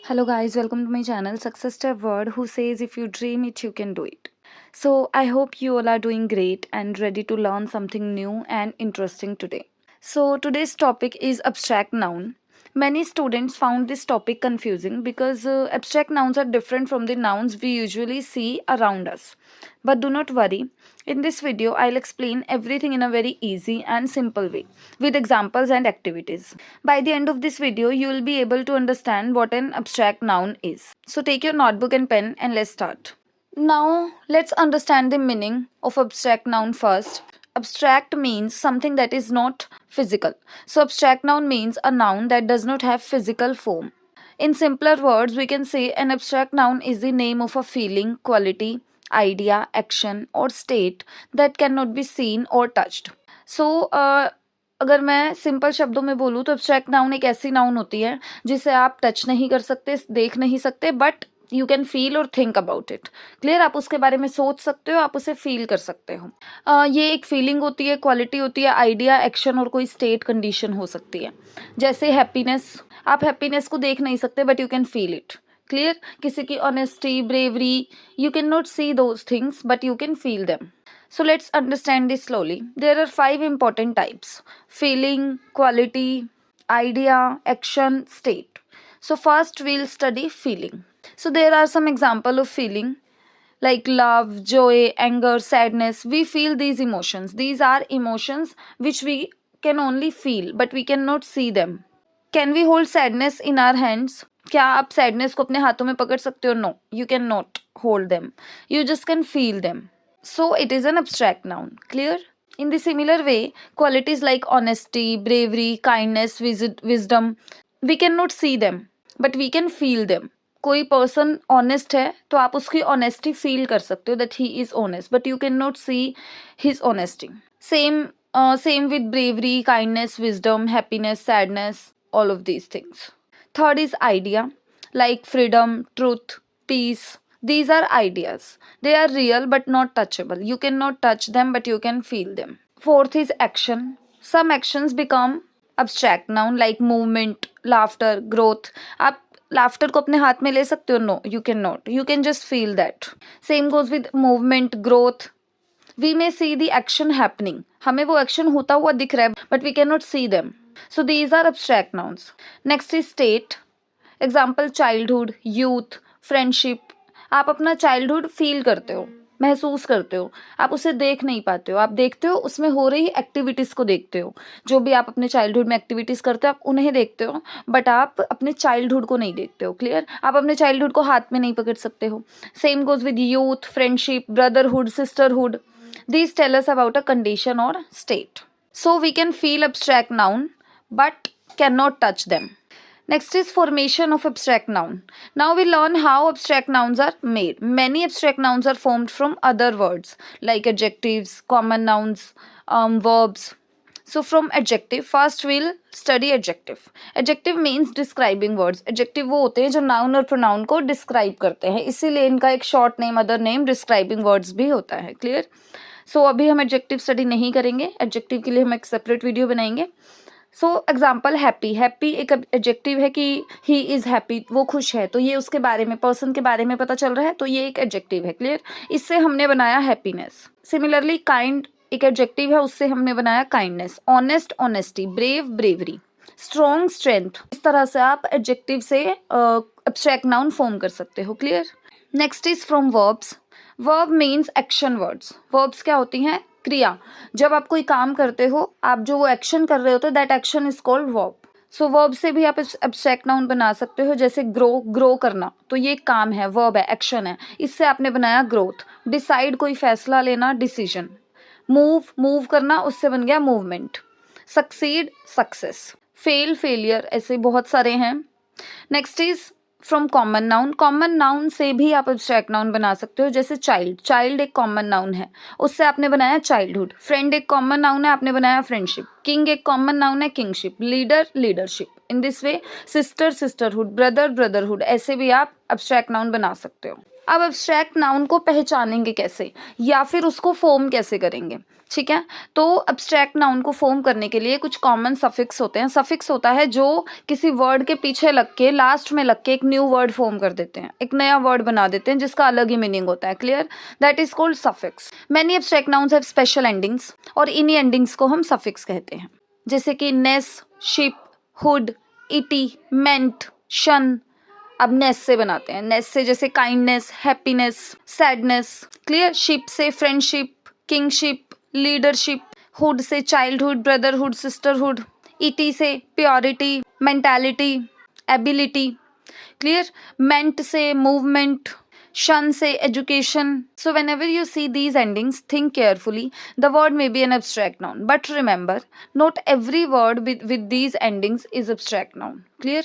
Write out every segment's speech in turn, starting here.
Hello, guys, welcome to my channel Success Step Word, who says if you dream it, you can do it. So, I hope you all are doing great and ready to learn something new and interesting today. So, today's topic is abstract noun. Many students found this topic confusing because abstract nouns are different from the nouns we usually see around us. But do not worry, in this video, I'll explain everything in a very easy and simple way with examples and activities. By the end of this video, you will be able to understand what an abstract noun is. So, take your notebook and pen and let's start. Now, let's understand the meaning of abstract noun first. Abstract means something that is not physical. So, abstract noun means a noun that does not have physical form. In simpler words, we can say an abstract noun is the name of a feeling, quality, idea, action, or state that cannot be seen or touched. So, अगर मैं simple शब्दों में बोलूँ तो abstract noun एक ऐसी noun होती है जिसे आप टच नहीं कर सकते, देख नहीं सकते, बट यू कैन फील और थिंक अबाउट इट. क्लियर? आप उसके बारे में सोच सकते हो, आप उसे फील कर सकते हो. ये एक फीलिंग होती है, क्वालिटी होती है, आइडिया, एक्शन और कोई स्टेट कंडीशन हो सकती है. जैसे हैप्पीनेस, आप हैप्पीनेस को देख नहीं सकते but you can feel it. Clear? किसी की honesty, bravery, you can not C those things but you can feel them. So let's understand this slowly. There are 5 important types: feeling, quality, idea, action, state. So first we'll study feeling. So there are some example of feeling like love, joy, anger, sadness. We feel these emotions. These are emotions which we can only feel but we cannot see them. Can we hold sadness in our hands? क्या आप sadness को अपने हाथों में पकड़ सकते हो? No, you can not hold them. You just can feel them. So it is an abstract noun. Clear? In the similar way, qualities like honesty, bravery, kindness, wisdom, we cannot see them, but we can feel them. कोई person honest है तो आप उसकी honesty feel कर सकते हो, that he is honest, but you can not see his honesty. Same with bravery, kindness, wisdom, happiness, sadness, all of these things. Third is idea, like freedom, truth, peace. These are ideas. They are real but not touchable. You cannot touch them but you can feel them. Fourth is action. Some actions become abstract noun like movement, laughter, growth. आप laughter को अपने हाथ में ले सकते हो? No, you cannot. You can just feel that. Same goes with movement, growth. We may see the action happening. हमें वो action होता हुआ दिख रहा है but we cannot see them. So these are abstract nouns. Next is state. Example childhood, youth, friendship. आप अपना childhood feel करते हो, महसूस करते हो, आप उसे देख नहीं पाते हो. आप देखते हो, उसमें हो रही एक्टिविटीज़ को देखते हो. जो भी आप अपने चाइल्डहुड में एक्टिविटीज़ करते हो आप उन्हें देखते हो, बट आप अपने चाइल्डहुड को नहीं देखते हो. क्लियर? आप अपने चाइल्डहुड को हाथ में नहीं पकड़ सकते हो. Same goes with youth, friendship, brotherhood, sisterhood. These tell us about a condition और state. So we can feel abstract noun but cannot touch them. Next is formation of abstract noun. Now we learn how abstract nouns are made. Many abstract nouns are formed from other words like adjectives, common nouns, verbs. So from adjective, first we'll study adjective. Adjective means describing words. Adjective वो होते हैं जो noun और pronoun को describe करते हैं, इसीलिए इनका एक short name, other name, describing words भी होता है. Clear? So अभी हम adjective study नहीं करेंगे. Adjective के लिए हम एक separate video बनाएंगे. So example happy. हैप्पी एक एडजेक्टिव है कि ही इज़ हैप्पी, वो खुश है, तो ये उसके बारे में, पर्सन के बारे में पता चल रहा है, तो ये एक एडजेक्टिव है. क्लियर? इससे हमने बनाया हैप्पीनेस. सिमिलरली काइंड एक एडजेक्टिव है, उससे हमने बनाया kindness. Honest, honesty. Brave, bravery. Strong, strength. इस तरह से आप एडजेक्टिव से एब्स्ट्रैक्ट नाउन फॉर्म कर सकते हो. Clear? Next is from verbs. Verb means action words. Verbs क्या होती हैं? क्रिया. जब आप कोई काम करते हो, आप जो वो एक्शन कर रहे होते हो, that action is called verb. So verb से भी आप एब्स्ट्रैक्ट नाउन बना सकते हो. जैसे ग्रो, ग्रो करना, तो ये काम है, वर्ब है, एक्शन है, इससे आपने बनाया ग्रोथ. डिसाइड, कोई फैसला लेना, डिसीजन. मूव, मूव करना, उससे बन गया movement. Succeed, success. Fail, failure. ऐसे बहुत सारे हैं. Next is from common noun. Common noun से भी आप एब्स्ट्रैक्ट नाउन बना सकते हो. जैसे चाइल्ड, चाइल्ड एक कॉमन नाउन है, उससे आपने बनाया चाइल्डहुड. फ्रेंड एक कॉमन नाउन है, आपने बनाया फ्रेंडशिप. किंग एक कॉमन नाउन है, kingship. Leader, leadership. In this way sister, sisterhood. Brother, brotherhood. ऐसे भी आप एब्स्ट्रैक्ट नाउन बना सकते हो. अब एब्स्ट्रैक्ट नाउन को पहचानेंगे कैसे या फिर उसको फॉर्म कैसे करेंगे, ठीक है। तो एब्स्ट्रैक्ट नाउन को फॉर्म करने के लिए कुछ कॉमन सफिक्स होते हैं। सफिक्स होता है जो किसी वर्ड के पीछे लग के, लास्ट में लग के एक न्यू वर्ड फॉर्म कर देते हैं, एक नया वर्ड बना देते हैं जिसका अलग ही मीनिंग होता है। Clear? That is called suffix. Many abstract nouns have special endings और इन्हीं एंडिंग्स को हम सफिक्स कहते हैं, जैसे कि नेस, शिप, हुड, इटी, मेंट, शन। अब नेस से बनाते हैं। नेस से जैसे kindness, happiness, sadness. Clear? Ship से फ्रेंडशिप, किंगशिप, लीडरशिप। हुड से चाइल्डहुड, ब्रदरहुड, सिस्टरहुड। ईटी से प्योरिटी, मेंटालिटी, एबिलिटी। क्लियर? मेंट से मूवमेंट, शन से education. So whenever you see these endings, think carefully. The word may be an abstract noun, but remember, not every word with these endings is abstract noun. Clear?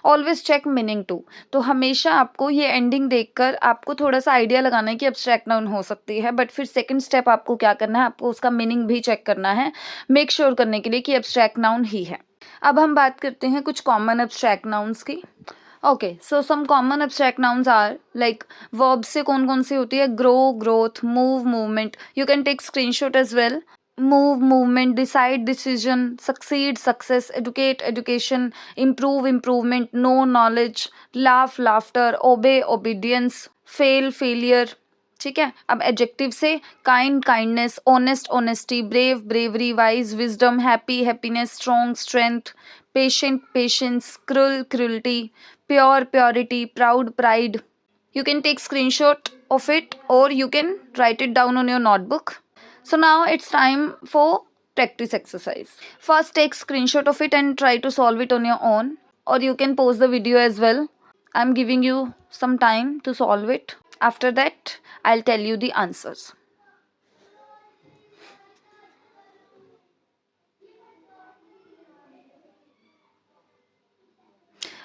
Always check meaning too. तो हमेशा आपको ये ending देखकर आपको थोड़ा सा idea लगाना है कि एब्स्ट्रैक्ट नाउन हो सकती है, बट फिर सेकंड स्टेप आपको क्या करना है, आपको उसका मीनिंग भी चेक करना है, मेक श्योर करने के लिए कि एब्स्ट्रैक्ट नाउन ही है. अब हम बात करते हैं कुछ कॉमन एब्स्ट्रैक्ट नाउन्स की. Okay, so some common abstract nouns are like verb से कौन कौन सी होती है? Grow, growth, move, movement. You can take screenshot as well. Move, movement. Decide, decision. Succeed, success. Educate, education. Improve, improvement. Know, knowledge. Laugh, laughter. Obey, obedience. Fail, failure. ठीक है. अब adjective से kind, kindness. Honest, honesty. Brave, bravery. Wise, wisdom. Happy, happiness. Strong, strength. Patient, patience. Cruel, cruelty. Pure, purity. Proud, pride. You can take screenshot of it or you can write it down on your notebook. So now it's time for practice exercise. First take screenshot of it and try to solve it on your own, or you can pause the video as well. I'm giving you some time to solve it. After that, I'll tell you the answers.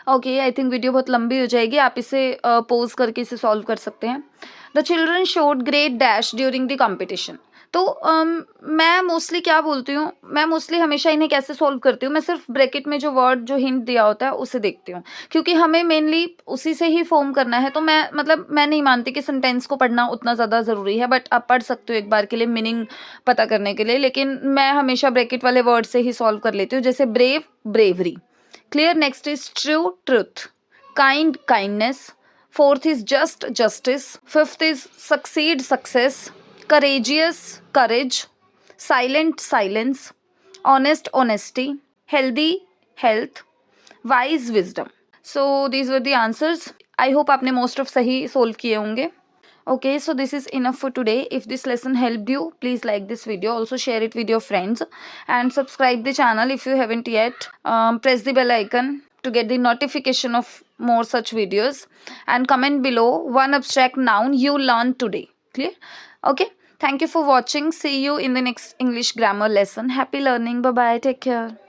Okay, I think video बहुत लंबी हो जाएगी, आप इसे pause करके इसे solve कर सकते हैं. The children showed great dash during the competition. तो मैं मोस्टली क्या बोलती हूँ, मैं मोस्टली हमेशा इन्हें कैसे सॉल्व करती हूँ, मैं सिर्फ ब्रैकेट में जो वर्ड जो हिंट दिया होता है उसे देखती हूँ, क्योंकि हमें मेनली उसी से ही फॉर्म करना है. तो मैं नहीं मानती कि सेंटेंस को पढ़ना उतना ज़्यादा ज़रूरी है, बट आप पढ़ सकते हो एक बार के लिए मीनिंग पता करने के लिए. लेकिन मैं हमेशा ब्रैकेट वाले वर्ड से ही सॉल्व कर लेती हूँ, जैसे brave, bravery. Clear? Next is true, truth. Kind, kindness. Fourth is just, justice. Fifth is succeed, success. Courageous, courage. Silent, silence. Honest, honesty. Healthy, health. Wise, wisdom. So these were the answers. I hope आपने most of सही solve किए होंगे. Okay, so this is enough for today. If this lesson helped you, please like this video. Also share it with your friends and subscribe the channel if you haven't yet. Press the bell icon to get the notification of more such videos, and comment below one abstract noun you learned today. Clear? Okay. Thank you for watching. See you in the next English grammar lesson. Happy learning. Bye bye. Take care.